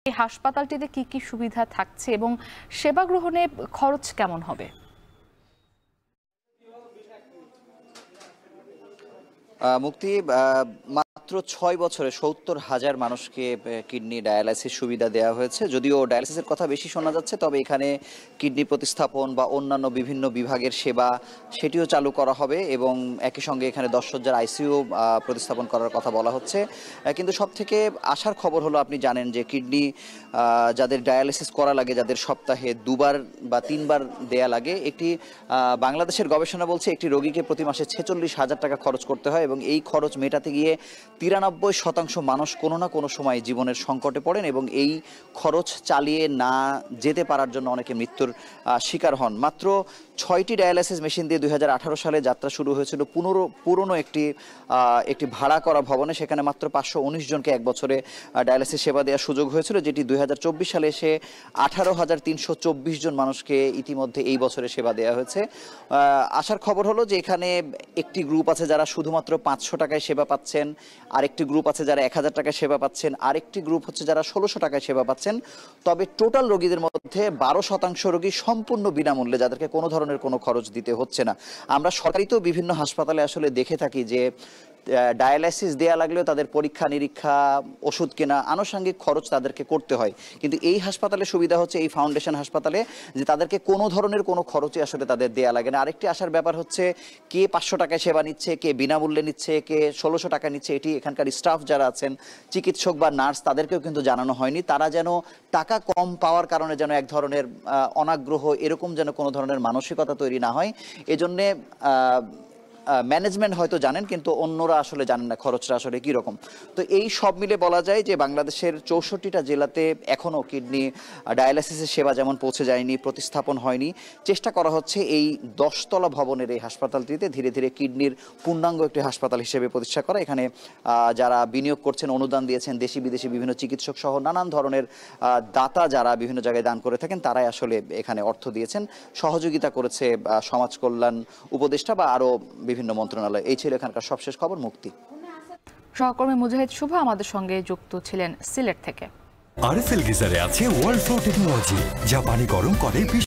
এই হাসপাতালটিতে কি কি সুবিধা থাকছে এবং সেবা গ্রহণে খরচ কেমন হবে? মুক্তি মাত্র ৬ বছরে ৭০,০০০ মানুষকে কিডনি ডায়ালাইসিস সুবিধা দেওয়া হয়েছে। যদিও ডায়ালাইসিসের কথা বেশি শোনা যাচ্ছে, তবে এখানে কিডনি প্রতিস্থাপন বা অন্যান্য বিভিন্ন বিভাগের সেবা সেটিও চালু করা হবে এবং একই সঙ্গে এখানে ১০ শয্যার আইসিইউ প্রতিস্থাপন করার কথা বলা হচ্ছে। কিন্তু সবথেকে আশার খবর হলো, আপনি জানেন যে কিডনি যাদের ডায়ালাইসিস করা লাগে, যাদের সপ্তাহে ২বার বা ৩বার দেয়া লাগে, একটি বাংলাদেশের গবেষণা বলছে একটি রোগীকে প্রতি মাসে ৪৬,০০০ টাকা খরচ করতে হয় এবং এই খরচ মেটাতে গিয়ে ৯৩% মানুষ কোনো না কোনো সময় জীবনের সংকটে পড়েন এবং এই খরচ চালিয়ে না যেতে পারার জন্য অনেকে মৃত্যুর শিকার হন। মাত্র ৬টি ডায়ালাইসিস মেশিন দিয়ে ২০১৮ সালে যাত্রা শুরু হয়েছিল পুরনো একটি ভাড়া করা ভবনে। সেখানে মাত্র ৫১৯ জনকে এক বছরে ডায়ালাইসিস সেবা দেওয়ার সুযোগ হয়েছিল, যেটি ২০২৪ সালে এসে ১৮,৩২৪ জন মানুষকে ইতিমধ্যে এই বছরে সেবা দেওয়া হয়েছে। আসার খবর হলো যে এখানে একটি গ্রুপ আছে যারা শুধুমাত্র ৫০০ টাকায় সেবা পাচ্ছেন, আরেকটি গ্রুপ আছে যারা ১,০০০ টাকায় সেবা পাচ্ছেন, আরেকটি গ্রুপ হচ্ছে যারা ১৬০০ টাকায় সেবা পাচ্ছেন। তবে টোটাল রোগীদের মধ্যে ১২% রোগী সম্পূর্ণ বিনামূল্যে, যাদেরকে কোনো ধরনের কোনো খরচ দিতে হচ্ছে না। আমরা সরকারিতেও বিভিন্ন হাসপাতালে আসলে দেখে থাকি যে ডায়ালাইসিস দেয়া লাগলেও তাদের পরীক্ষা নিরীক্ষা, ওষুধ কেনা, আনুষঙ্গিক খরচ তাদেরকে করতে হয়। কিন্তু এই হাসপাতালে সুবিধা হচ্ছে, এই ফাউন্ডেশন হাসপাতালে, যে তাদেরকে কোনো ধরনের কোনো খরচই আসলে তাদের দেয়া লাগে না। আরেকটি আসার ব্যাপার হচ্ছে, কে ৫০০ টাকায় সেবা নিচ্ছে, কে বিনামূল্যে নিচ্ছে, কে ১৬০০ টাকা নিচ্ছে, এটি এখানকার স্টাফ যারা আছেন, চিকিৎসক বা নার্স, তাদেরকেও কিন্তু জানানো হয়নি। তারা যেন টাকা কম পাওয়ার কারণে যেন এক ধরনের অনাগ্রহ, এরকম যেন কোনো ধরনের মানসিকতা তৈরি না হয়, এজন্যে ম্যানেজমেন্ট হয়তো জানেন, কিন্তু অন্যরা আসলে জানেন না খরচটা আসলে কীরকম। তো এই সব মিলে বলা যায় যে বাংলাদেশের ৬৪টা জেলাতে এখনও কিডনি ডায়ালাইসিসের সেবা যেমন পৌঁছে যায়নি, প্রতিস্থাপন হয়নি। চেষ্টা করা হচ্ছে এই ১০তলা ভবনের এই হাসপাতালটিতে ধীরে ধীরে কিডনির পূর্ণাঙ্গ একটি হাসপাতাল হিসেবে প্রতিষ্ঠা করা। এখানে যারা বিনিয়োগ করছেন, অনুদান দিয়েছেন, দেশি বিদেশি বিভিন্ন চিকিৎসক সহ নানান ধরনের দাতা যারা বিভিন্ন জায়গায় দান করে থাকেন, তারাই আসলে এখানে অর্থ দিয়েছেন। সহযোগিতা করেছে সমাজ কল্যাণ উপদেষ্টা বা আরও বিভিন্ন মন্ত্রণালয়। এই ছিল এখানকার সবশেষ খবর। মুক্তি। সহকর্মী মুজাহিদ শুভ আমাদের সঙ্গে যুক্ত ছিলেন সিলেট থেকে। আরএফএল গিজারে আছে ওয়ার্ল্ড ফ্লো টেকনোলজি, যা পানি গরম করে